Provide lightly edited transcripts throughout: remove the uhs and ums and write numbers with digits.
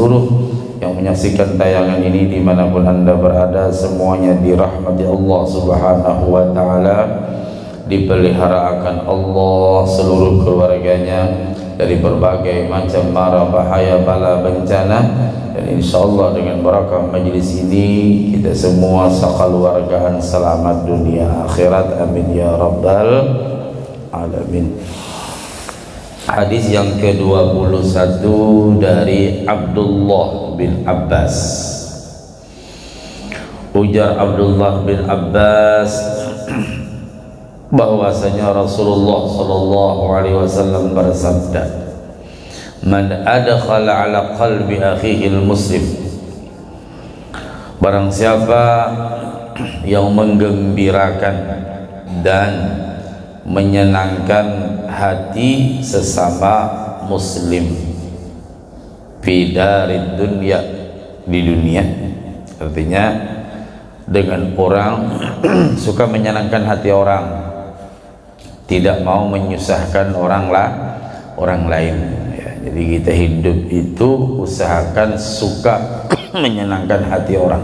seluruh yang menyaksikan tayangan ini dimanapun anda berada, semuanya dirahmati Allah subhanahu wa ta'ala, dipelihara akan Allah seluruh keluarganya dari berbagai macam mara bahaya bala bencana, dan insyaallah dengan barakah majlis ini kita semua sekeluargaan selamat dunia akhirat, amin ya rabbal alamin. Hadis yang ke-21 dari Abdullah bin Abbas. Ujar Abdullah bin Abbas bahwasanya Rasulullah sallallahu alaihi wasallam bersabda, "Man adkhala ala qalbi akhihi al-muslim." Barang siapa yang menggembirakan dan menyenangkan hati sesama muslim fi darid dunya, di dunia, artinya dengan orang suka menyenangkan hati orang, tidak mau menyusahkan orang lain ya. Jadi kita hidup itu usahakan suka menyenangkan hati orang,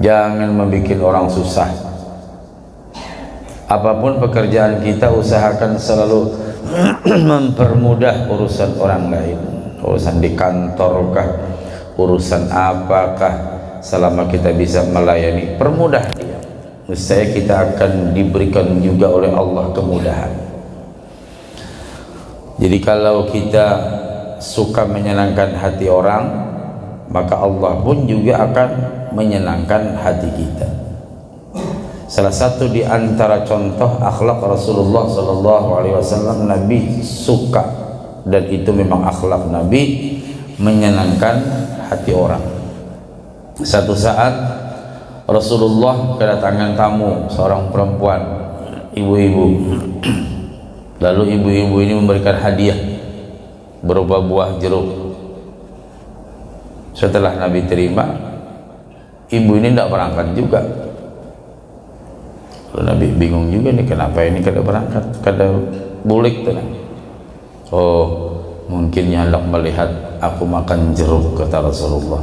jangan membuat orang susah. Apapun pekerjaan kita usahakan selalu mempermudah urusan orang lain, urusan di kantor kah, urusan apakah, selama kita bisa melayani, permudah dia. Niscaya kita akan diberikan juga oleh Allah kemudahan. Jadi kalau kita suka menyenangkan hati orang, maka Allah pun juga akan menyenangkan hati kita. Salah satu di antara contoh akhlak Rasulullah sallallahu alaihi wasallam, Nabi suka, dan itu memang akhlak Nabi, menyenangkan hati orang. Satu saat Rasulullah kedatangan tamu, seorang perempuan, ibu-ibu. Lalu ibu-ibu ini memberikan hadiah berupa buah jeruk. Setelah Nabi terima, ibu ini tidak berangkat juga. Lalu Nabi bingung juga nih, kenapa ini kada berangkat, kada bulik tenang. Oh, mungkin hendak melihat aku makan jeruk, kata Rasulullah.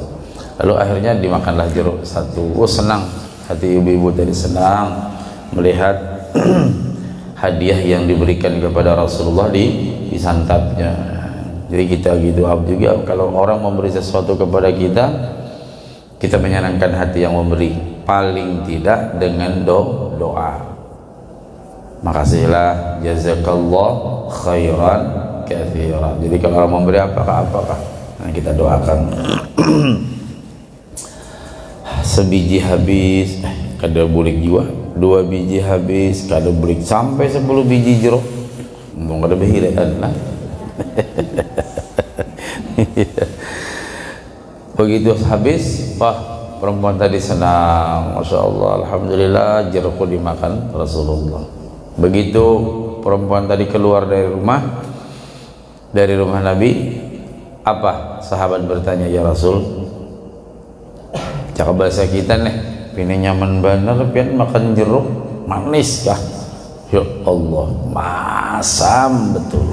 Lalu akhirnya dimakanlah jeruk satu. Oh, senang hati ibu-ibu tadi, senang melihat hadiah yang diberikan kepada Rasulullah disantapnya. Jadi kita gitu juga, kalau orang memberi sesuatu kepada kita, kita menyenangkan hati yang memberi, paling tidak dengan doa. Makasihlah, jazakallah khairan katsira. Jadi kalau orang memberi apakah, nah kita doakan. Sebiji habis kada bulik jiwa, 2 biji habis kada bulik, sampai 10 biji jeruk mung kada behilaan lah. Begitu habis, wah, perempuan tadi senang, masya Allah, alhamdulillah jerukku dimakan Rasulullah. Begitu perempuan tadi keluar dari rumah Nabi, apa sahabat bertanya, ya Rasul, cakap bahasa kita nih, ini nyaman bener pian makan jeruk, manis kah? Ya Allah, masam betul.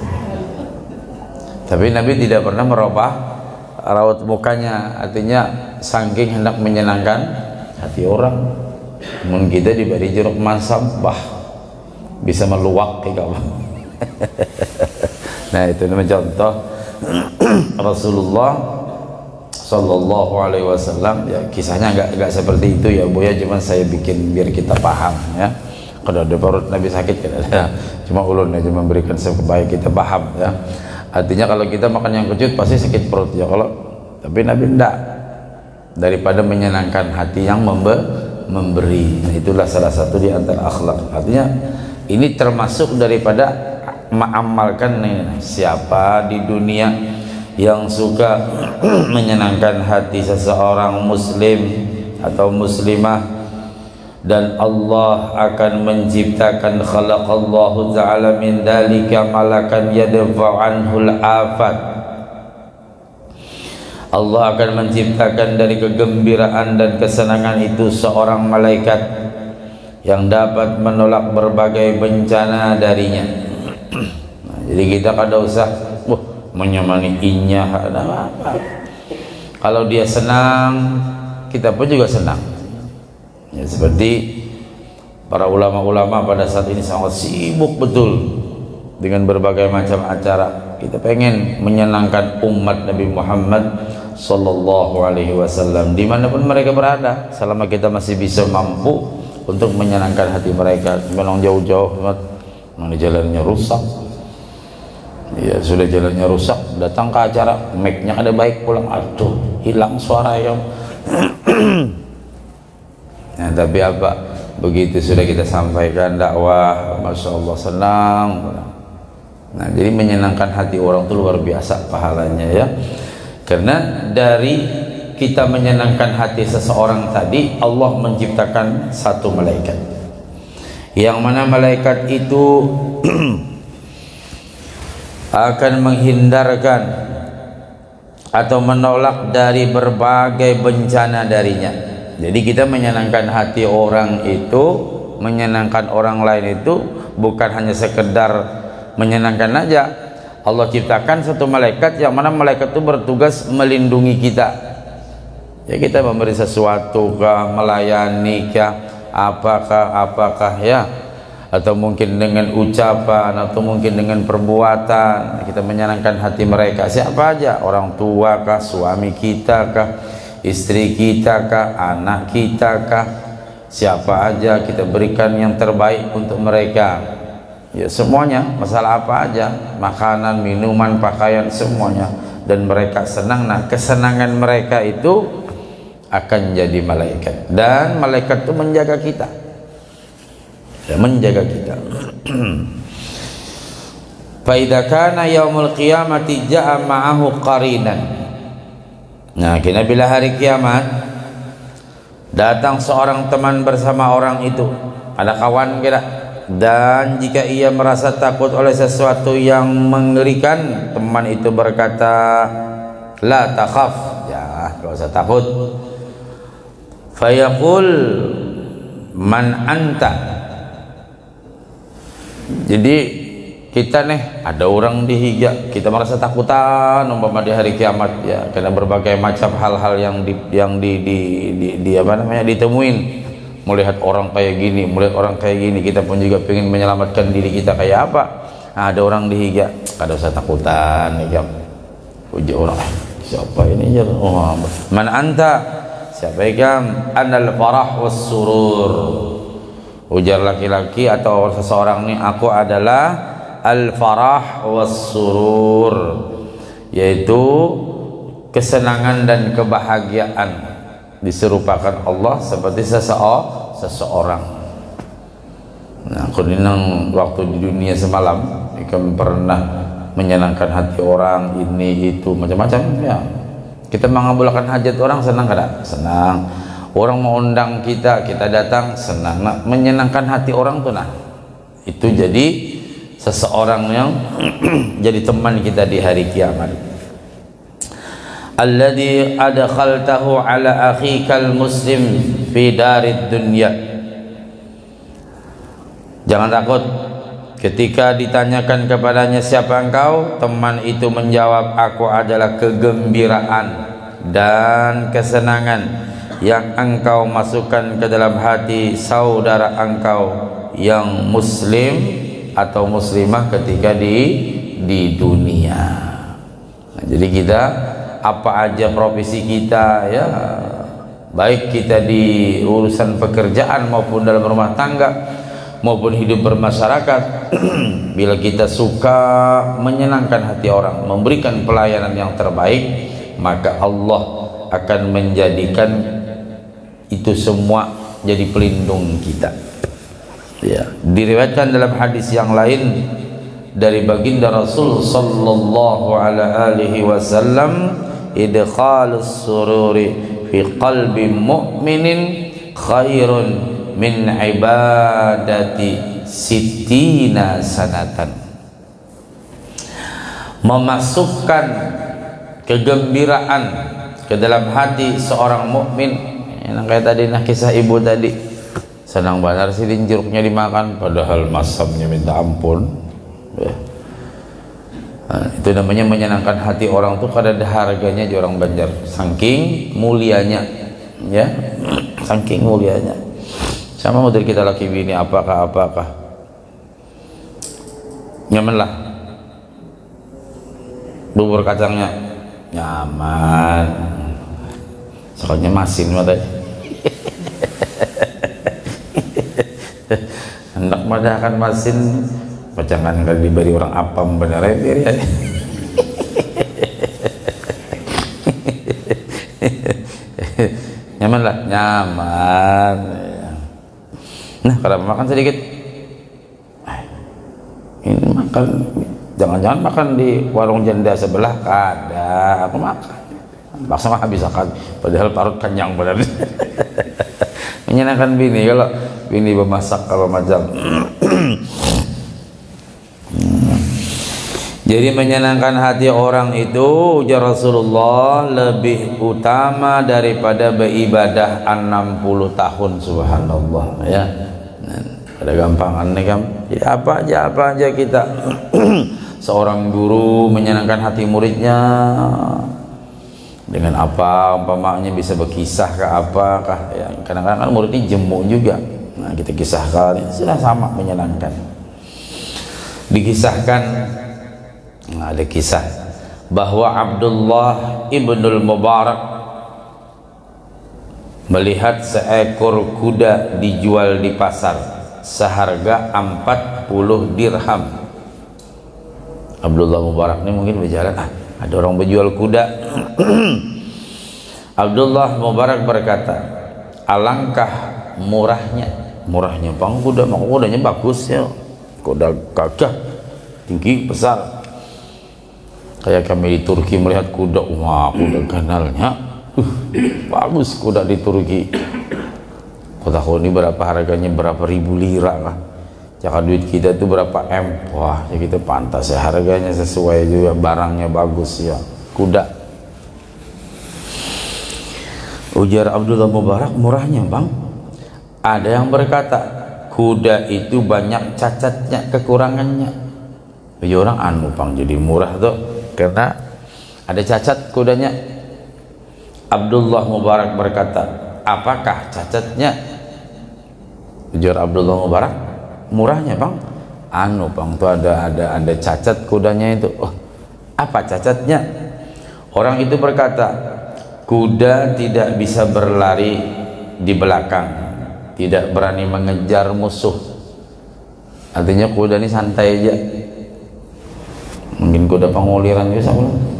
Tapi Nabi tidak pernah merubah raut mukanya, artinya saking hendak menyenangkan hati orang. Mun kita diberi jeruk masam, bah, bisa meluak kayak apa. Nah, itu namanya contoh Rasulullah sallallahu alaihi wasallam. Ya, kisahnya enggak seperti itu ya Bu ya, cuman saya bikin biar kita paham ya. Kalau ada perut Nabi sakit kan ada, cuma ulun aja memberikan supaya kita paham ya. Artinya kalau kita makan yang kecut pasti sakit perut ya, kalau tapi Nabi enggak, daripada menyenangkan hati yang memberi. Nah, itulah salah satu di antara akhlak. Artinya ini termasuk daripada mengamalkan nih, siapa di dunia yang suka menyenangkan hati seseorang muslim atau muslimah, dan Allah akan menciptakan, khalaqallahu ta'ala min dalika malakan yadfa'u anhul afat. Allah akan menciptakan dari kegembiraan dan kesenangan itu seorang malaikat yang dapat menolak berbagai bencana darinya. Nah, jadi kita kada usah menyemani inyah, ada apa. Kalau dia senang, kita pun juga senang. Ya, seperti para ulama-ulama pada saat ini sangat sibuk betul dengan berbagai macam acara. Kita pengen menyenangkan umat Nabi Muhammad sallallahu alaihi wasallam dimanapun mereka berada, selama kita masih bisa mampu untuk menyenangkan hati mereka. Memang jauh-jauh, memang jalannya rusak. Ya sudah jalannya rusak, datang ke acara, mic-nya ada baik, pulang aduh hilang suara yang nah, tapi apa, begitu sudah kita sampaikan dakwah, Masya Allah senang. Nah, jadi menyenangkan hati orang itu luar biasa pahalanya ya. Karena dari kita menyenangkan hati seseorang tadi, Allah menciptakan satu malaikat, yang mana malaikat itu akan menghindarkan atau menolak dari berbagai bencana darinya. Jadi kita menyenangkan hati orang itu, menyenangkan orang lain itu bukan hanya sekedar menyenangkan aja. Allah ciptakan satu malaikat yang mana malaikat itu bertugas melindungi kita. Ya, kita memberi sesuatu kah, melayani kah, apakah ya, atau mungkin dengan ucapan atau mungkin dengan perbuatan kita menyenangkan hati mereka. Siapa aja, orang tua kah, suami kita kah, istri kita kah, anak kita kah, siapa aja kita berikan yang terbaik untuk mereka. Ya semuanya, masalah apa aja, makanan, minuman, pakaian, semuanya, dan mereka senang. Nah, kesenangan mereka itu akan jadi malaikat, dan malaikat itu menjaga kita, ya, menjaga kita. Fa idza kana yaumul qiyamati ja'a ma'ahu qarinan. Nah, kira bila hari kiamat datang seorang teman bersama orang itu, ada kawan kira. Dan jika ia merasa takut oleh sesuatu yang mengerikan, teman itu berkata, la takhaf, ya, enggak usah takut. Fayaqul man anta. Jadi kita nih ada orang dihiga, kita merasa takutan umpama di hari kiamat ya, karena berbagai macam hal-hal yang apa namanya ditemuin. Melihat orang kayak gini, melihat orang kayak gini, kita pun juga pengen menyelamatkan diri kita kayak apa. Nah, ada orang dihiga, kada usah takutan nih kan. Uji orang, siapa ini ya? Oh, man anta? Siapa ikam? Anal farah was surur. Ujar laki-laki atau seseorang ini, aku adalah al farah was surur, yaitu kesenangan dan kebahagiaan. Diserupakan Allah seperti seseorang. Nah, aku nang waktu di dunia semalam, kami pernah menyenangkan hati orang, ini itu macam-macam ya. Kita mengabulkan hajat orang, senang kada? Senang. Orang mau undang kita, kita datang, senang. Nah, menyenangkan hati orang tuh, nah itu jadi seseorang yang jadi teman kita di hari kiamat. Alladhi adkhaltahu ala akhikal muslim fi darid dunya. Jangan takut ketika ditanyakan kepadanya siapa engkau, teman itu menjawab, aku adalah kegembiraan dan kesenangan yang engkau masukkan ke dalam hati saudara engkau yang muslim atau muslimah ketika di dunia. Nah, jadi kita apa aja profesi kita ya, baik kita di urusan pekerjaan maupun dalam rumah tangga maupun hidup bermasyarakat, bila kita suka menyenangkan hati orang, memberikan pelayanan yang terbaik, maka Allah akan menjadikan itu semua jadi pelindung kita. Ya, diriwayatkan dalam hadis yang lain dari baginda Rasul sallallahu alaihi wasallam, idkhalus sururi fi qalbi mu'minin khairun min ibadati sittina sanatan. Memasukkan kegembiraan ke dalam hati seorang mukmin, yang kayak tadi nah kisah ibu tadi, senang banget sih jeruknya dimakan padahal masamnya minta ampun. Itu namanya menyenangkan hati orang tuh kada ada harganya di orang Banjar, saking mulianya ya. Saking mulianya. Sama model kita laki bini apakah nyaman lah, bubur kacangnya nyaman, soalnya masin mata hendak madahkan masin pacangan kali diberi orang apam benar ya. Nyaman lah, nyaman. Nah, kalau makan sedikit, ini makan, jangan-jangan makan di warung janda sebelah, kada, aku makan, langsung habis akan, padahal parut kenyang benar. Menyenangkan bini, kalau bini memasak kalau macam. Jadi menyenangkan hati orang itu, ujar Rasulullah, lebih utama daripada beribadah 60 tahun, subhanallah ya. Ada gampangan nih kan. Jadi apa aja kita seorang guru menyenangkan hati muridnya dengan apa, umpamanya bisa berkisah ke apakah ya. Kadang-kadang kan murid ini jemu juga, nah kita kisahkan, sudah sama menyenangkan. Dikisahkan, nah, ada kisah bahwa Abdullah ibnul Mubarak melihat seekor kuda dijual di pasar seharga 40 dirham. Abdullah Mubarak ini mungkin berjalan, ada orang berjual kuda. Abdullah Mubarak berkata, alangkah murahnya bang kuda, maka kudanya bagus ya, kuda gagah tinggi besar. Kayak kami di Turki melihat kuda, wah kuda ganalnya bagus kuda di Turki. Kota ini berapa harganya, berapa ribu lira lah. Jangan duit kita itu berapa M, wah ya kita pantas ya, harganya sesuai juga, barangnya bagus ya, kuda. Ujar Abdullah Mubarak, murahnya bang. Ada yang berkata kuda itu banyak cacatnya, kekurangannya. Ya orang bang, jadi murah tuh karena ada cacat kudanya. Abdullah Mubarak berkata, apakah cacatnya? Ujar Abdullah Mubarak, murahnya bang. Bang tuh ada cacat kudanya itu. Oh, apa cacatnya? Orang itu berkata, kuda tidak bisa berlari di belakang, tidak berani mengejar musuh. Artinya kuda ini santai aja. Mungkin kuda penguliran bisa belum?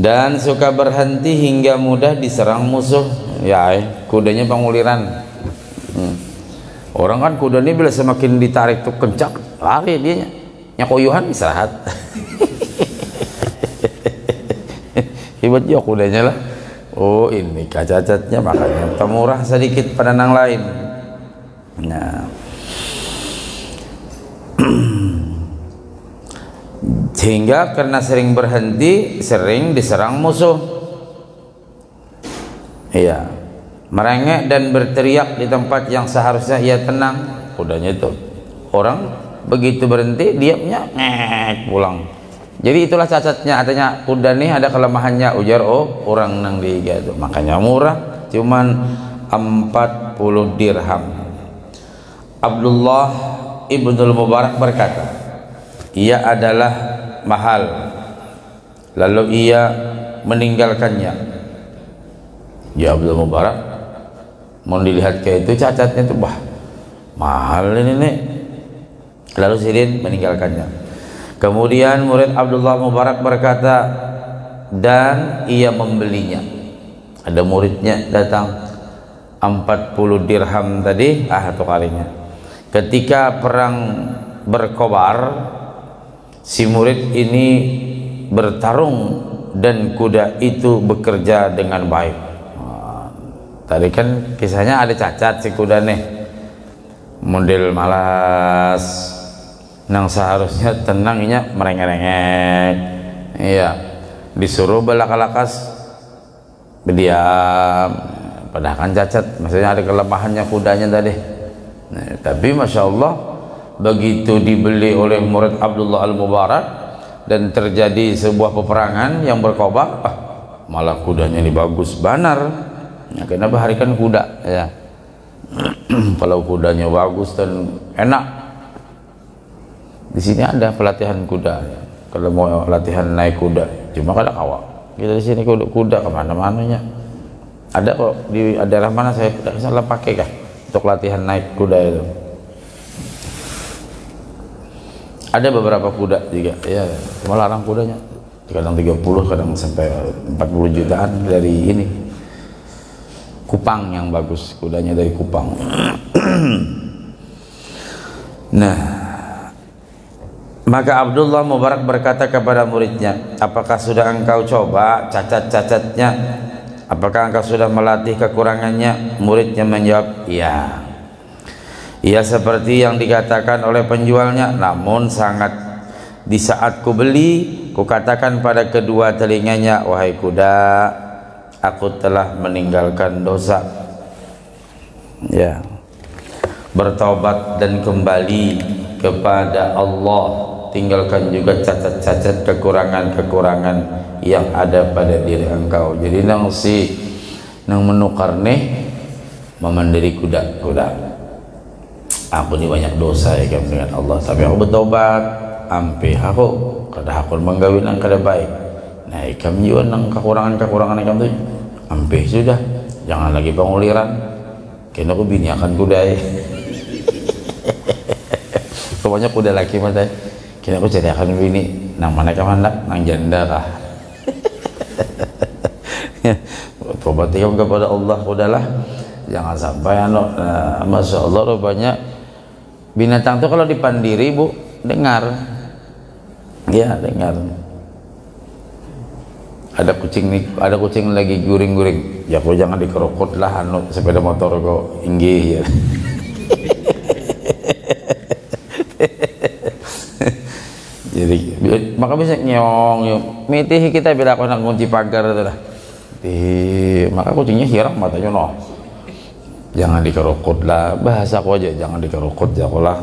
Dan suka berhenti hingga mudah diserang musuh. Ya, kudanya penguliran. Orang kan kuda ini bila semakin ditarik tuh kencang, lari dia. Nyakoyuhan istirahat. Hebat juga kudanya lah. Oh ini cacatnya, makanya temurah sedikit pada yang lain. Nah, sehingga karena sering berhenti, sering diserang musuh. Iya, merengek dan berteriak di tempat yang seharusnya ia tenang. Kudanya itu, orang begitu berhenti diamnya ngek pulang. Jadi itulah cacatnya. Artinya kuda nih ada kelemahannya, ujar orang nang diga itu. Makanya murah, cuman 40 dirham. Abdullah ibnul Mubarak berkata, ia adalah mahal, lalu ia meninggalkannya. Ya Abdul Mubarak mau dilihat kayak itu cacatnya tuh, wah mahal ini nih. Lalu Sirin meninggalkannya. Kemudian murid Abdullah Mubarak berkata, dan ia membelinya. Ada muridnya datang, 40 dirham tadi, satu kalinya. Ketika perang berkobar, si murid ini bertarung dan kuda itu bekerja dengan baik. Tadi kan kisahnya ada cacat si kuda nih, model malas, nang seharusnya tenangnya merengek-rengek. Iya, disuruh belak-lakas berdiam, padahal kan cacat, maksudnya ada kelemahannya kudanya tadi. Nah, tapi masya Allah begitu dibeli oleh murid Abdullah Al-Mubarak dan terjadi sebuah peperangan yang berkobar, malah kudanya ini bagus banar. Ya, kenapa harikan kuda ya? Kalau kudanya bagus dan enak, di sini ada pelatihan kuda ya. Kalau mau latihan naik kuda, cuma kada kawak kita di sini kuda kemana-mananya ada kok. Di daerah mana saya tidak salah pakai kah untuk latihan naik kuda itu. Ada beberapa kuda juga ya, cuma larang kudanya, kadang 30, kadang sampai 40 jutaan dari ini Kupang yang bagus, kudanya dari Kupang. Nah, maka Abdullah Mubarak berkata kepada muridnya, apakah sudah engkau coba cacat-cacatnya? Apakah engkau sudah melatih kekurangannya? Muridnya menjawab, iya. Ia seperti yang dikatakan oleh penjualnya, namun sangat di saat ku beli, ku katakan pada kedua telinganya, wahai kuda, aku telah meninggalkan dosa. Ya, bertobat dan kembali kepada Allah, tinggalkan juga cacat-cacat kekurangan-kekurangan yang ada pada diri engkau. Jadi nang menukar nih memandiri kuda. Aku ini banyak dosa ya dengan Allah, tapi aku bertobat, ampe aku kada aku menggawin ang kada baik. Nah, ikam juga nang kekurangan-kekurangan ikam tu, ampe sudah, jangan lagi penguliran. Kena aku biniakan kuda ya. Pokoknya kuda laki mata. Kena aku cariakan bini, nang mana kah hendak, nang janda kah? Tobat ikam kepada Allah, udahlah, jangan sampai masya Allah rupanya binatang tuh kalau dipandiri bu, dengar ya, dengar. Ada kucing lagi guring-guring, ya kau jangan dikerokot lah sepeda motor kau inggih ya. Jadi maka bisa nyong mitih kita bila kau nak kunci pagar itu lah. Maka kucingnya hirang matanya noh. Jangan dikerokot lah, bahasa aku aja, jangan dikerokot ya lah,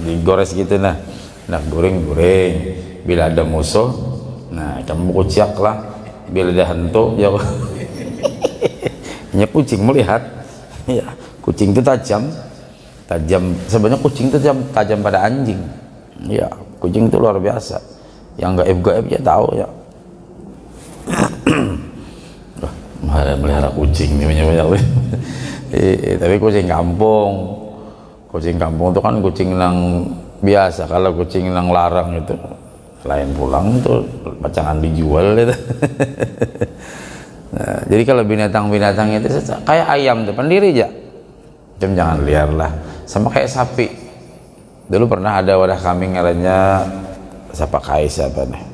digores gitu nah, nak goreng-goreng. Bila ada musuh, nah kamu kuciak lah. Bila ada hantu, ya hanya kucing melihat, ya kucing itu tajam. Sebenarnya kucing itu tajam pada anjing. Ya, kucing itu luar biasa. Yang gaib-gaib ya tahu ya. Melihara kucing nih banyak. Tapi kucing kampung itu kan kucing yang biasa. Kalau kucing yang larang itu lain pulang itu pacangan dijual itu. Nah, jadi kalau binatang-binatang itu kayak ayam tuh pendiri aja, jangan liar lah. Sama kayak sapi. Dulu pernah ada wadah kambing ngarannya siapa nih?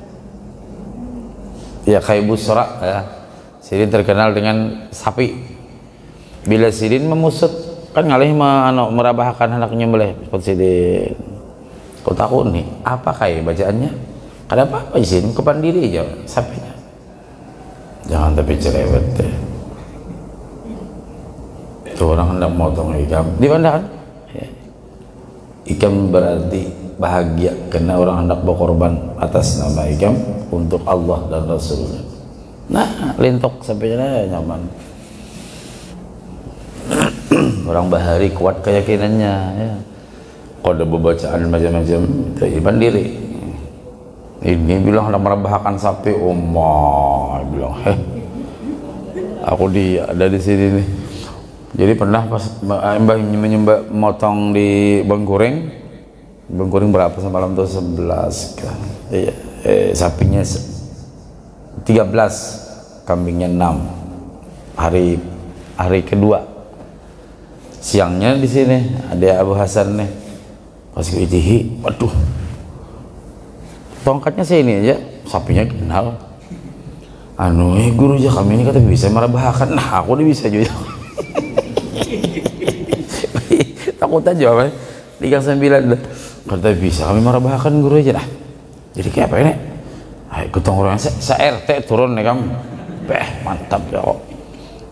Ya kayak Busra ya. Sidin terkenal dengan sapi. Bila Sidin memusut kan ngalih merabahkan anak nyembelih seperti Sidin. Kau tahu nih apa kayak bacaannya? Ada apa Sidin? Kepandiri aja sapinya. Jangan tapi cerewet deh. Itu orang hendak motong ikam di mana kan? Ya. Ikam berarti bahagia karena orang hendak berkorban atas nama ikam untuk Allah dan Rasulnya. Nah, lintok sampai nyaman. Orang bahari kuat keyakinannya ya. Kalau ada bacaan macam-macam itu iman diri. Ini bilang ada merabahkan sapi, bilang aku ada di sini nih. Jadi pernah pas mbah menyembah motong di Bengkuring berapa semalam tuh 11 kan. Iya, sapinya 13, kambingnya 6. Hari kedua siangnya di sini ada Abu Hasan nih, pas itihi, waduh, tongkatnya sini aja, sapinya kenal. Guru aja kami ini kata bisa merabahkan, nah aku udah bisa juga. Takut aja apa? 39 kata bisa kami merabahkan guru aja dah. Jadi kayak apa ini? Ketong orang se-RT turun nih kamu, mantap ya kok.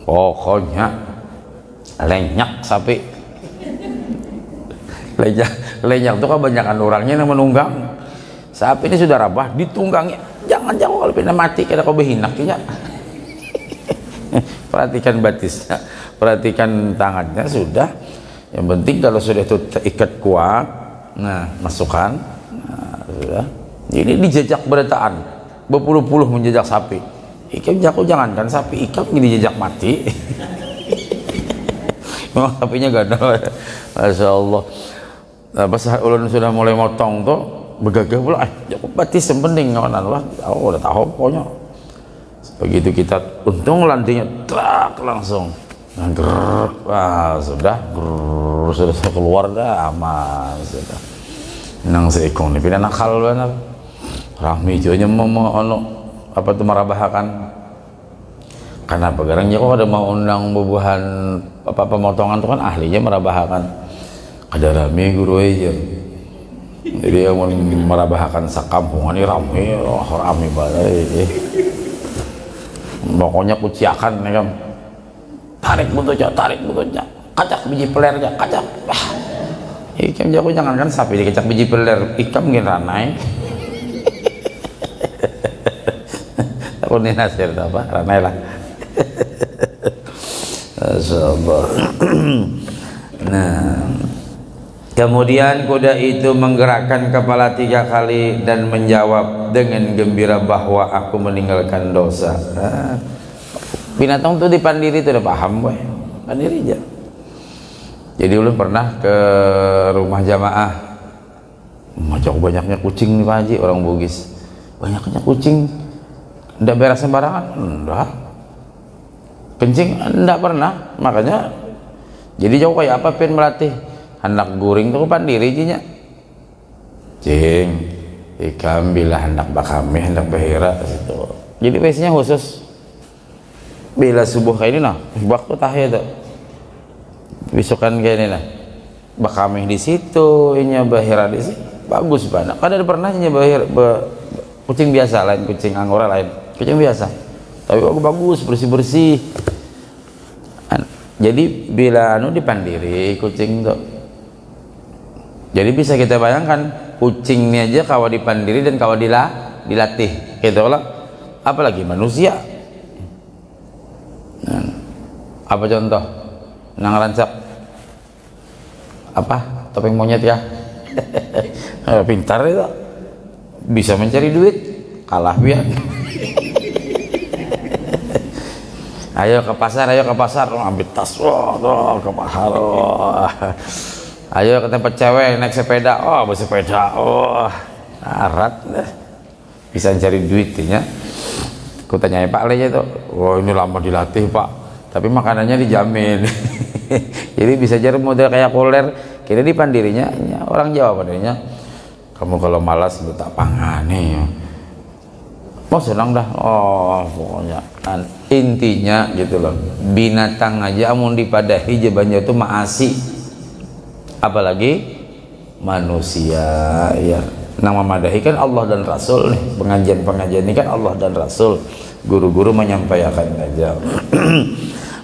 Pokoknya lenyak sapi, Lenyap tuh kebanyakan orangnya yang menunggang. Sapi ini sudah rabah, ditunggangi. Jangan jauh kalau pindah mati kada kau behinak ya. Perhatikan batisnya, perhatikan tangannya sudah. Yang penting kalau sudah itu terikat kuat, nah masukkan, nah, sudah. Ini dijejak berataan, berpuluh-puluh menjejak sapi. Ikam jago jangankan sapi, ikam ini jejak mati. Memang sapinya ganda, masya Allah. Nah, pas ulun sudah mulai motong tuh, begagah pula, jago batis yang penting kawanan lah. Oh, udah tahu pokoknya. Begitu kita untung landingnya trak langsung. Nah, grrr, wah sudah grrr, sudah keluar dah aman sudah. Nang seekong ni pindah nakal benar. Rahmi jonya mau apa tuh merabahakan. Karena pegarangnya kok ada mau undang bubuhan apa pemotongan tuh kan ahlinya merabahakan. Ada Rahmi guru aja. Jadi yang mau merabahakan sakampungan ini Rahmi banget. Pokoknya kuciakan ya kan. Tarik bututnya, kacak biji pelernya, kacak. Wah, ikam jago jangan kan sapi dikacak biji peler, ikam mungkin ranai. Aku nih nasir apa, ranai lah. Masyaallah. Nah, kemudian kuda itu menggerakkan kepala 3 kali dan menjawab dengan gembira bahwa aku meninggalkan dosa. Binatang tuh dipandiri itu udah paham boy, pandiri aja. Jadi ulun pernah ke rumah jamaah, macam banyaknya kucing nih Pak Haji, orang Bugis, banyaknya kucing, ndak beres sembarangan, ndak, kencing ndak pernah, makanya jadi jauh kayak apa pengen melatih hendak guring tuh pandiri aja nya, cing, ikam bila hendak bakame hendak bahira gitu, jadi biasanya khusus. Bila subuh kayak ini nah, waktu tahiyat tuh, besokan kayak ini nah, bakamih di situ, ini bahira di situ, bagus banget. Kadang pernah bahir, kucing biasa lain, kucing anggora lain, kucing biasa, tapi bagus bersih. Jadi bila anu dipandiri kucing tuh, jadi bisa kita bayangkan kucing ini aja kawa dipandiri dan kawa dilatih, gitu lah, apalagi manusia. Nah, apa contoh nang rancak apa topeng monyet ya. Pintar itu bisa mencari duit kalah biar. Ayo ke pasar ambil tas, ke pasar, ayo ke tempat cewek naik sepeda, bersepeda, arat bisa mencari duitnya. Aku tanya Pak Le itu, ini lama dilatih Pak, tapi makanannya dijamin. Jadi bisa jadi model kayak koler, kira dipandirinya, orang Jawa padanya, kamu kalau malas lu tak pangani ya. Mau senang dah, pokoknya. Dan intinya gitu loh, binatang aja amun dipadahi jabannya itu maasi, apalagi manusia ya. Nama madahi kan Allah dan Rasul nih, pengajian ini kan Allah dan Rasul, guru-guru menyampaikan aja.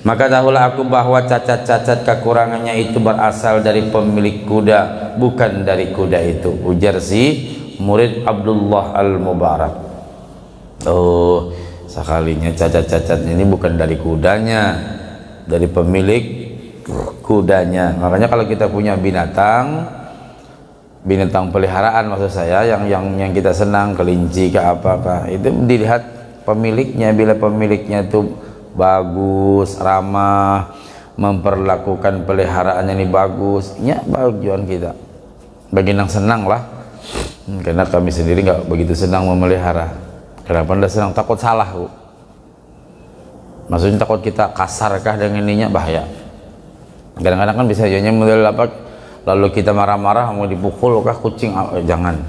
Maka tahulah aku bahwa cacat-cacat kekurangannya itu berasal dari pemilik kuda, bukan dari kuda itu, ujar si murid Abdullah Al-Mubarak. Oh, sekalinya cacat-cacat ini bukan dari kudanya, dari pemilik kudanya. Makanya kalau kita punya binatang peliharaan maksud saya, yang kita senang, kelinci ke apakah, itu dilihat pemiliknya. Bila pemiliknya itu bagus, ramah, memperlakukan peliharaannya ini bagus, ya bagian kita bagi yang senang lah. Karena kami sendiri nggak begitu senang memelihara. Kenapa anda senang? Takut salah Bu. Maksudnya takut kita kasarkah dengan ininya, bahaya. Kadang-kadang kan bisa jadinya model apa, lalu kita marah-marah mau dipukul kah kucing, jangan.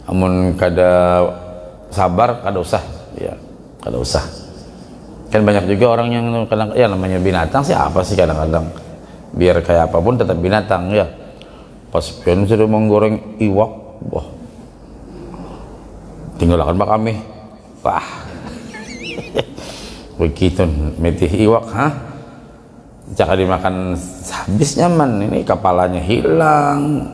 Amun kada sabar kada usah ya, kada usah. Kan banyak juga orang yang kadang ya namanya binatang sih apa sih, kadang-kadang biar kayak apapun tetap binatang ya. Pas pian sudah menggoreng iwak, wah tinggalkan pak kami, wah begitu metih iwak, jika dimakan habis nyaman, ini kepalanya hilang,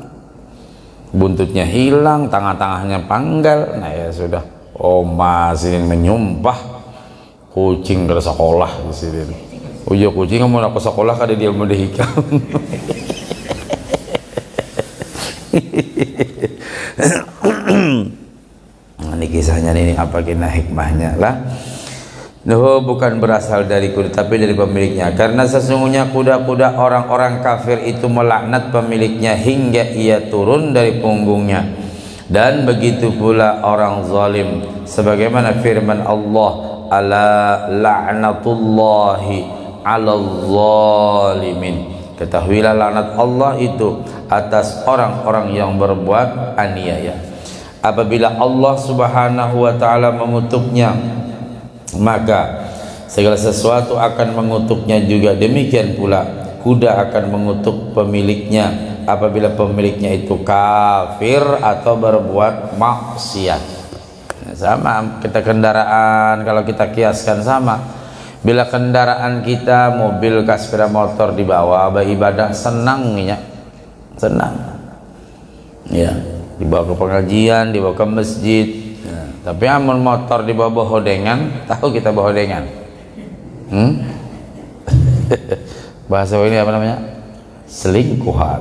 buntutnya hilang, tangan-tangannya panggal. Nah ya sudah, Oma sini menyumpah kucing ke sekolah di sini. Oh iya, kucing mau ke sekolah kada dia mau dihikam. Ini kisahnya ini apa kena hikmahnya lah. No, bukan berasal dari kuda tapi dari pemiliknya, karena sesungguhnya kuda-kuda orang-orang kafir itu melaknat pemiliknya hingga ia turun dari punggungnya, dan begitu pula orang zalim, sebagaimana firman Allah, ala la'natullahi 'alal zalimin, ketahuilah laknat Allah itu atas orang-orang yang berbuat aniaya. Apabila Allah Subhanahu wa taala mengutuknya, maka segala sesuatu akan mengutuknya juga. Demikian pula kuda akan mengutuk pemiliknya apabila pemiliknya itu kafir atau berbuat maksiat. Sama kita kendaraan, kalau kita kiaskan sama, bila kendaraan kita mobil ke sepeda motor dibawa beribadah senang ya, senang ya, dibawa ke pengajian, dibawa ke masjid. Tapi amun motor dibawa bohodengan, tahu kita bohodengan? Bahasa ini apa namanya? Selingkuhan.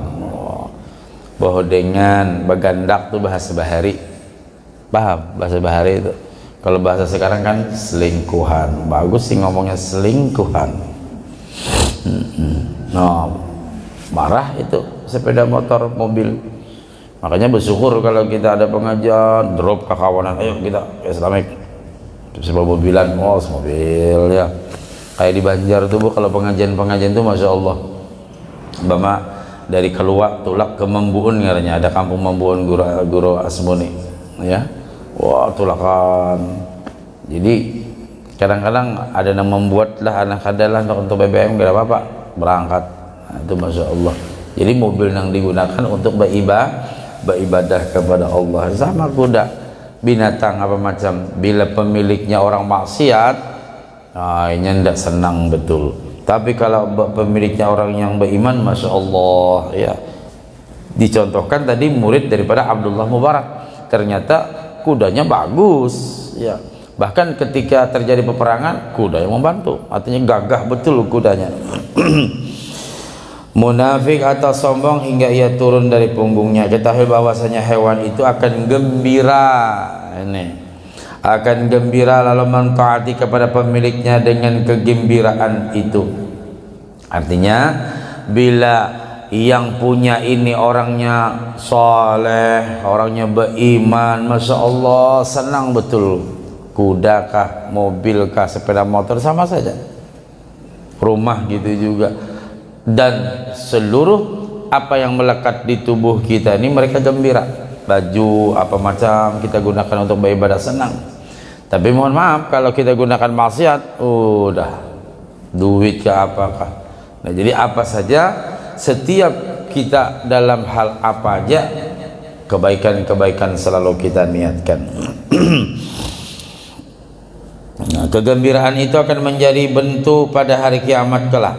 Bohodengan, bagandak tuh bahasa bahari. Paham bahasa bahari itu? Kalau bahasa sekarang kan selingkuhan. Bagus sih ngomongnya selingkuhan. Nah, marah itu sepeda motor mobil. Makanya bersyukur kalau kita ada pengajian, drop ke kawanan, ayo kita Islamic sebuah mobilan, mobil ya. Kayak di Banjar tuh Bu, kalau pengajian tuh Masya Allah, Bama dari keluar tulak ke Membuun katanya, ada kampung Membuun Guru Asmuni ya. Wah, tulakan. Jadi kadang-kadang ada yang membuat lah anak adalah untuk BBM gak apa-apa berangkat. Nah, itu Masya Allah. Jadi mobil yang digunakan untuk beribadah kepada Allah. Sama kuda, binatang apa macam, bila pemiliknya orang maksiat, ini tidak senang betul. Tapi kalau pemiliknya orang yang beriman, Masya Allah ya. Dicontohkan tadi murid daripada Abdullah Mubarak, ternyata kudanya bagus ya. Bahkan ketika terjadi peperangan, kuda yang membantu, artinya gagah betul kudanya. Munafik atau sombong hingga ia turun dari punggungnya. Ketahui bahwasanya hewan itu akan gembira, ini akan gembira lalu mentaati kepada pemiliknya dengan kegembiraan itu. Artinya bila yang punya ini orangnya soleh, orangnya beriman, Masya Allah senang betul. Kuda kah, mobil kah, sepeda motor sama saja, rumah gitu juga. Dan seluruh apa yang melekat di tubuh kita ini mereka gembira. Baju apa macam kita gunakan untuk beribadah senang. Tapi mohon maaf kalau kita gunakan maksiat, udah duit ke apakah. Nah, jadi apa saja, setiap kita dalam hal apa aja, kebaikan-kebaikan selalu kita niatkan. Nah, kegembiraan itu akan menjadi bentuk pada hari kiamat kelak.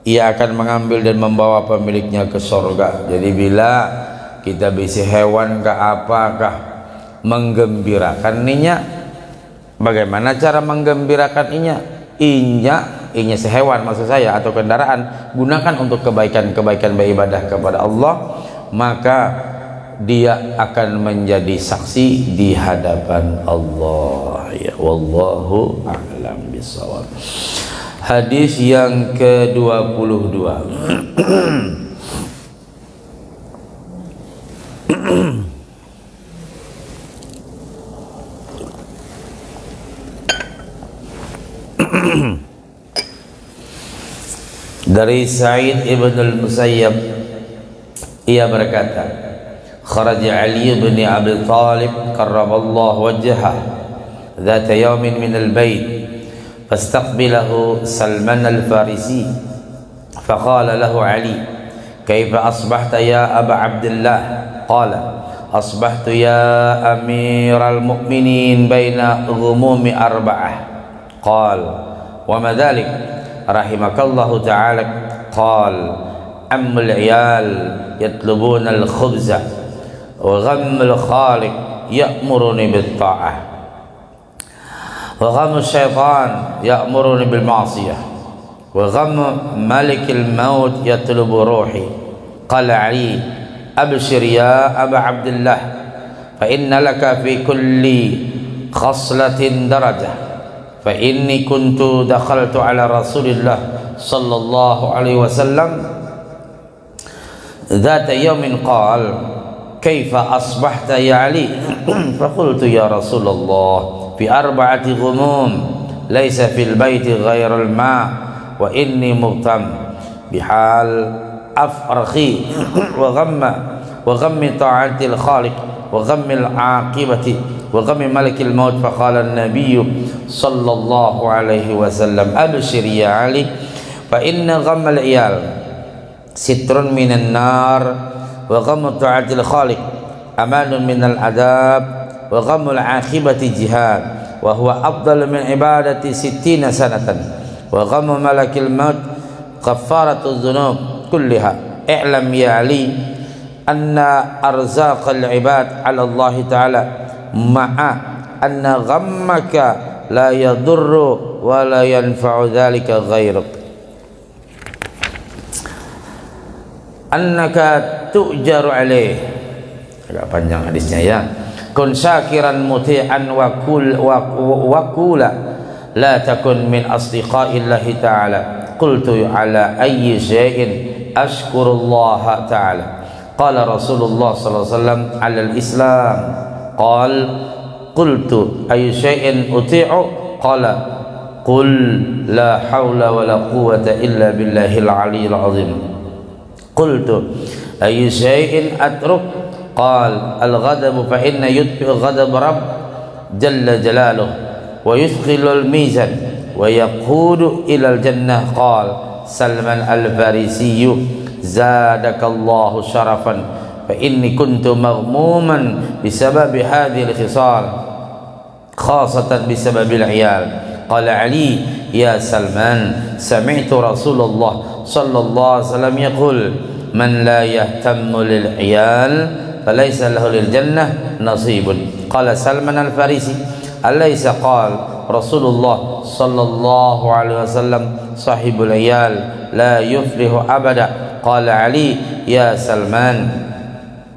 Ia akan mengambil dan membawa pemiliknya ke surga. Jadi bila kita bisa hewan ke apakah menggembirakan inya, bagaimana cara menggembirakan inya sehewan maksud saya atau kendaraan, gunakan untuk kebaikan-kebaikan beribadah kepada Allah, maka dia akan menjadi saksi di hadapan Allah ya. Wallahu a'lam bishawab. Hadis yang ke-22. Dari Sa'id ibn al-Musayyab, ia berkata, kharaja Ali ibn Abi Talib karramallahu wajhah dhata yawmin min al-bayt فاستقبله سلمان الفارسي فقال له علي كيف أصبحت يا أبا عبد الله؟ قال أصبحت يا أمير المؤمنين بين غموم أربعة. قال وما ذلك؟ رحمك الله تعالى. قال أم العيال يطلبون الخبز wa ghammul khaliq ya'muruni bit ta'ah, wa ghammul syaitan ya'muruni bil ma'siyah, wa ghammu malikil maut yatlubu ruhi. Qala Ali abshir ya Aba Abdullah fa inna laka fi kulli khaslatin darajah, fa inni kuntu dakhaltu ala Rasulillah sallallahu alaihi wasallam ذات يوم قال كيف أصبحت يا علي فقلت يا رسول الله في 4 غموم ليس في البيت غير الماء وإني مغتم بحال أفرخي وغم طاعة الخالق وغم العاقبة وغم ملك الموت. فقال النبي صلى الله عليه وسلم أبشر يا علي فإن غم العيال sitrun minan nar wa ghammu ta'atil khaliq amanun minal adab wa ghammul akhibati jihad wa huwa afdalu min ibadati 60 sanatan wa ghammu malakil maut kaffaratu dhunub kulliha. I'lam ya Ali anna arzaqal ibad ala Allah ta'ala ma'a anna ghammaka la yadurru wa la yanfa'u dhalika ghairuk, annaka tu'jaru alaih. Agak panjang hadisnya ya. Kun syakiran muti'an wa kula la takun min asdiqaillahi ta'ala. Qultu ala ayyi syai'in ashkurullah ta'ala. Qala Rasulullah sallallahu alaihi wasallam ala al-islam. Qal qultu ayyi syai'in uti'u. Qala qul la hawla wa la quwwata illa billahil aliyyil azim. Qultu ayyi syai'in atruk. Qal al-ghadab fa inna yutfi'u ghadab rabb jalla jalaluhu wa yuthqilul mizan wa yaqudu ilal jannah. Qal Salman al-Farisi zadakallahu syarafan fa inni kuntu maghmuman bisababi hadhihi al-khisal khasatan bisababi al-'iyal. Qala Ali ya Salman sami'tu Rasulullah sallallahu alaihi wasallam yaqul man la yahtammu lil 'iyal falaysa lahu lil jannah nasibun. Qala Salman al-Farisi alaysa qala Rasulullah sallallahu alaihi wasallam sahibul 'iyal la yuflihu abada. Qala Ali ya Salman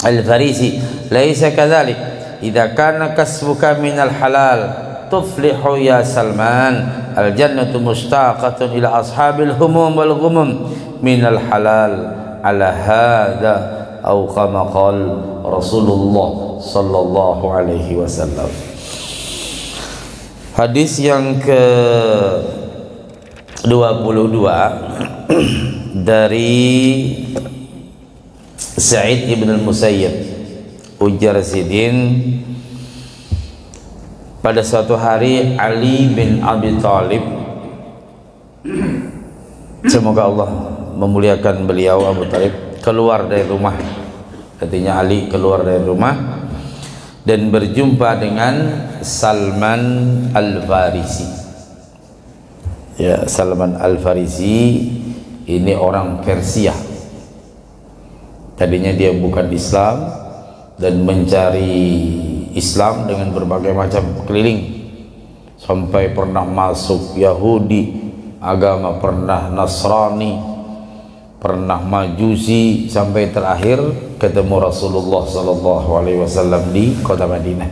al-Farisi laysa kadhalik idza kana kasbuka minal halal tuflihu ya Salman. Al-jannatu mushtaqatun ila ashabil humum wal ghumum minal halal ala hadha au kama qala Rasulullah sallallahu alaihi wasallam. Hadis yang ke 22 dari Sa'id ibn al-Musayyib ujar Sidin, pada suatu hari Ali bin Abi Thalib, semoga Allah memuliakan beliau, Abu Thalib, keluar dari rumah. Artinya Ali keluar dari rumah dan berjumpa dengan Salman al-Farisi. Ya, Salman al-Farisi ini orang Persia. Tadinya dia bukan Islam dan mencari Islam dengan berbagai macam keliling, sampai pernah masuk Yahudi agama, pernah Nasrani, pernah Majusi, sampai terakhir ketemu Rasulullah sallallahu alaihi wasallam di kota Madinah.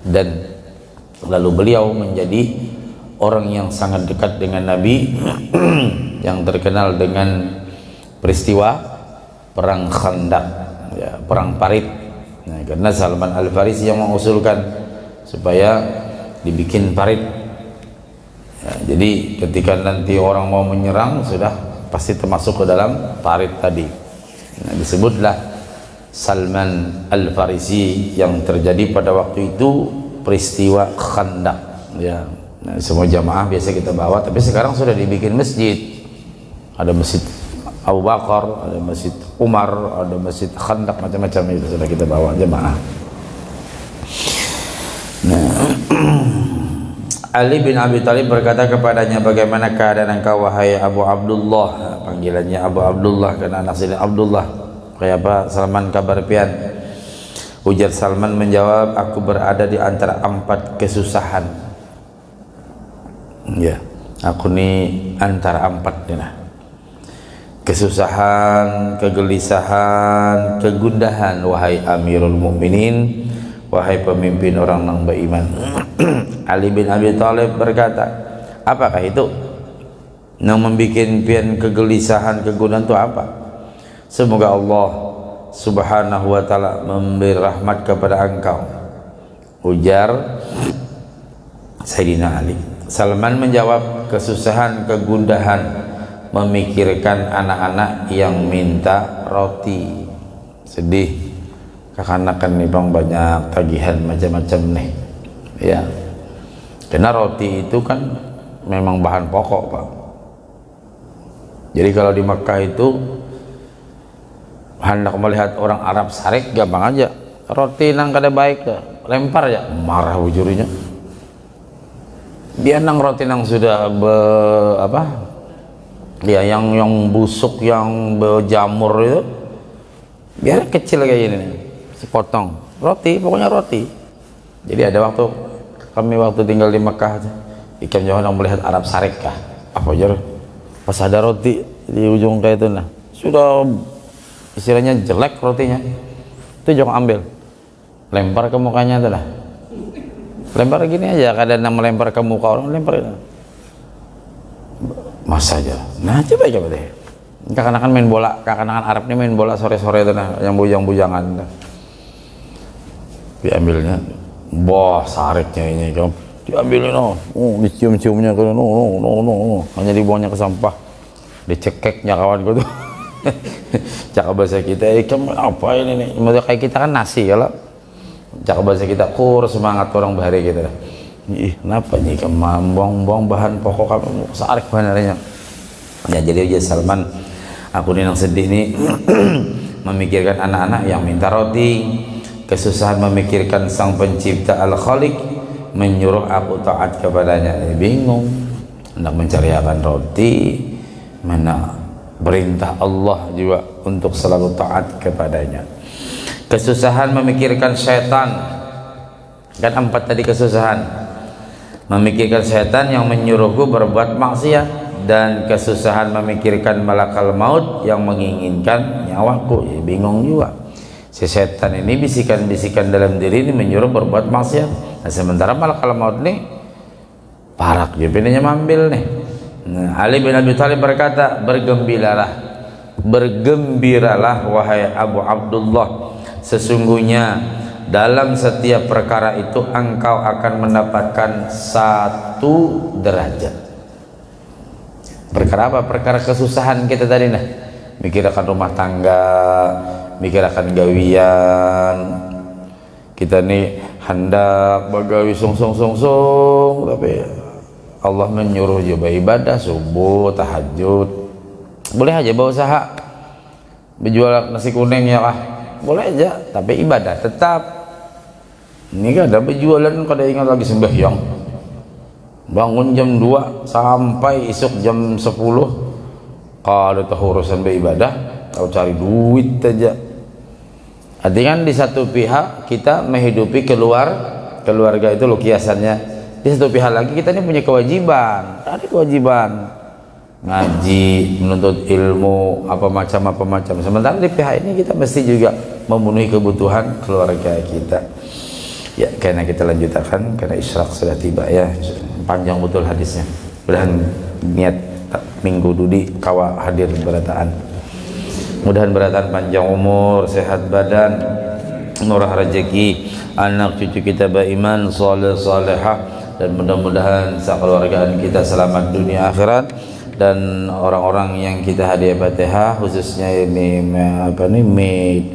Dan lalu beliau menjadi orang yang sangat dekat dengan Nabi yang terkenal dengan peristiwa perang Khandaq, ya, perang Parit. Nah, karena Salman al-Farisi yang mengusulkan supaya dibikin parit. Ya, jadi ketika nanti orang mau menyerang sudah pasti termasuk ke dalam parit tadi. Nah, disebutlah Salman al-Farisi yang terjadi pada waktu itu peristiwa Khandaq. Ya, nah, semua jamaah biasa kita bawa, tapi sekarang sudah dibikin masjid. Ada masjid Abu Bakar, ada masjid Umar, ada masjid Khandaq, macam-macam itu sudah kita bawa jemaah. Nah, Ali bin Abi Thalib berkata kepadanya, bagaimana keadaan engkau wahai Abu Abdullah? Panggilannya Abu Abdullah karena anak sini Abdullah. Kayak apa? Salman kabar pian. Ujar Salman menjawab, aku berada di antara 4 kesusahan. Ya, aku nih antara 4 nih lah. Kesusahan, kegelisahan, kegundahan, wahai Amirul Mukminin, wahai pemimpin orang yang beriman. Ali bin Abi Thalib berkata, apakah itu yang membuat pian kegelisahan, kegundahan itu apa? Semoga Allah Subhanahu wa ta'ala memberi rahmat kepada engkau, ujar Sayyidina Ali. Salman menjawab, kesusahan, kegundahan, memikirkan anak-anak yang minta roti. Sedih karena kan nih bang, banyak tagihan macam-macam nih ya, karena roti itu kan memang bahan pokok Pak. Jadi kalau di Mekah itu hendak melihat orang Arab sarik, gampang aja, roti nang kada baik lempar ya, marah bujurinya. Dia nang roti nang sudah dia yang busuk, yang berjamur itu biar kecil kayak gini nih, sepotong roti, pokoknya roti. Jadi ada waktu kami tinggal di Mekah, ikan Johan melihat Arab sarik kah apa aja, pas ada roti di ujung kayak itu, nah sudah istilahnya jelek rotinya, itu jangan ambil, lempar ke mukanya itu lah, lempar gini aja, kadang melempar ke muka orang, lempar itu masa aja. Nah coba deh, kakak-kakak main bola, kakak-kakak Arab ini main bola sore-sore itu nah, yang bujang-bujangan diambilnya, boh sariknya ini kamu diambilin, dicium-ciumnya ke hanya dibuangnya ke sampah, dicekeknya kawanku tuh. Cakap bahasa kita, kamu apa ini nih, model kayak kita kan nasi kalau cakap bahasa kita, kur semangat orang bahari gitu lah. Ih, kenapa nih kamu buang-buang bahan pokok kamu, sarik bahannya ya. Jadi aja Salman, aku nih yang sedih nih memikirkan anak-anak yang minta roti, kesusahan memikirkan sang pencipta Al-Khaliq menyuruh aku taat kepadanya. Bingung hendak mencari akan roti, mana perintah Allah juga untuk selalu taat kepadanya. Kesusahan memikirkan syaitan, kan 4 tadi kesusahan. Memikirkan syaitan yang menyuruhku berbuat maksiat, dan kesusahan memikirkan malakal maut yang menginginkan nyawaku. Ya, bingung juga. Si setan ini bisikan-bisikan dalam diri ini menyuruh berbuat maksiat. Nah, sementara malakal maut nih parak dia pinanya mambil nih. Nah, Ali bin Abi Thalib berkata, bergembiralah wahai Abu Abdullah, sesungguhnya dalam setiap perkara itu engkau akan mendapatkan 1 derajat. Perkara apa? Perkara kesusahan kita tadi nah, mikirkan rumah tangga, mikirkan gawian, kita nih hendak bagawi sung, tapi Allah menyuruh juga ibadah subuh, tahajud, boleh aja berusaha berjual nasi kuning ya lah, boleh aja, tapi ibadah tetap. Ini kan ada berjualan, kada ingat lagi sembahyang, bangun jam 2 sampai esok jam 10, kalau tahu urusan beribadah, kau cari duit aja. Artinya di satu pihak kita menghidupi keluarga itu kiasannya, di satu pihak lagi kita ini punya kewajiban, ada kewajiban ngaji, menuntut ilmu, apa macam. Sementara di pihak ini kita mesti juga memenuhi kebutuhan keluarga kita. Ya, karena kita lanjutkan, karena isyraq sudah tiba ya, panjang betul hadisnya. Mudahan niat minggu dudi kawa hadir berataan. Mudahan berataan panjang umur, sehat badan, murah rezeki, anak cucu kita beriman, saleh salehah, dan mudah-mudahan sekeluargaan kita selamat dunia akhirat. Dan orang-orang yang kita hadiah Fatihah, khususnya ini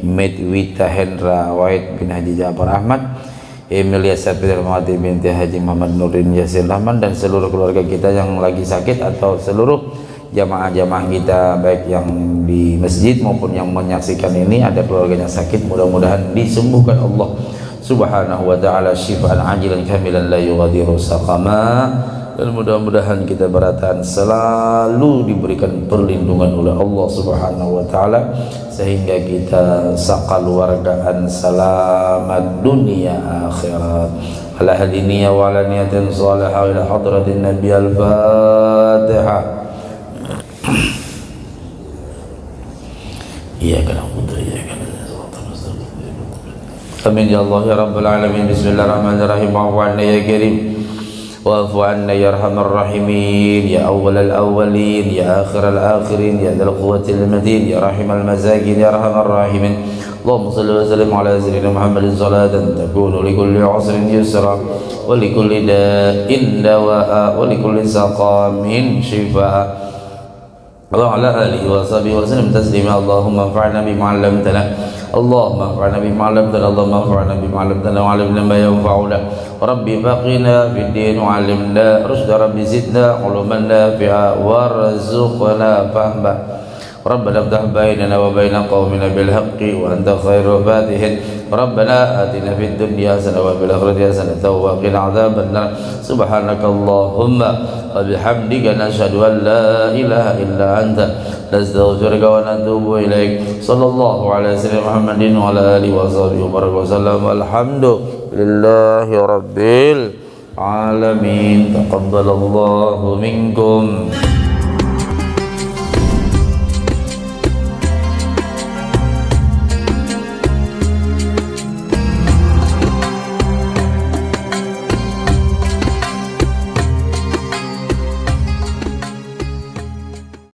Made Wita Hendra Wahid bin Haji Ja'far Ahmad, Emilia Sapir Mati binti Haji Muhammad Nurin Yasin Rahman, dan seluruh keluarga kita yang lagi sakit, atau seluruh jamaah-jamaah kita baik yang di masjid maupun yang menyaksikan ini ada keluarganya sakit, mudah-mudahan disembuhkan Allah Subhanahu wa ta'ala syifaan ajilan kamilan la yughadiru saqama. dan mudah-mudahan kita berataan selalu diberikan perlindungan oleh Allah Subhanahu wa taala sehingga kita sakaluargaan selamat dunia akhirat. Ala hadiniya wa ala niyatin salihah ila hadratin Nabi al-Fatihah. Iyyaka na'budu wa iyyaka nasta'in. Amin ya Allah ya rabbal alamin. Bismillahirrahmanirrahim. Wa'fu 'anna ya karim wa'fu 'anna ya arhamar rahimin ya awwalal awwalin ya akhiral akhirin ya dzal quwwatil matin ya rahimal masakin ya arhamar rahimin. Allahumma shalli wa sallim ala sayyidina Muhammadin salatan takunu li kulli 'usrin yusra wa li kulli da'in dawa'a wa li kulli saqamin shifaa. Wa ala alihi wa sahbihi wa sallam taslima. Allahumma anfa'na bima 'allamtana. Allahumma anfa'na bima 'allamtana. Allahumma anfa'na bima 'allamtana wa 'allimna ma yanfa'una. Rabbi faqina fid din wa 'allimna rushda. Rabbi zidna 'uluman nafi'a warzuqna fahma. Rabbana iftah bainana wa baina qaumina bil haqqi wa anta khairul fatihin. Rabbana atina fid dunya hasanah wa fil akhirati hasanah wa qina adzabannar. Subhanakallahumma wa bihamdika nashhadu an la ilaha illa anta nastaghfiruka wa natubu ilaik. Sallallahu ala sayyidina Muhammadin wa ala alihi wa sahbihi wa baraka wa sallam. Alhamdulillahi rabbil alamin. Taqabbalallahu minkum.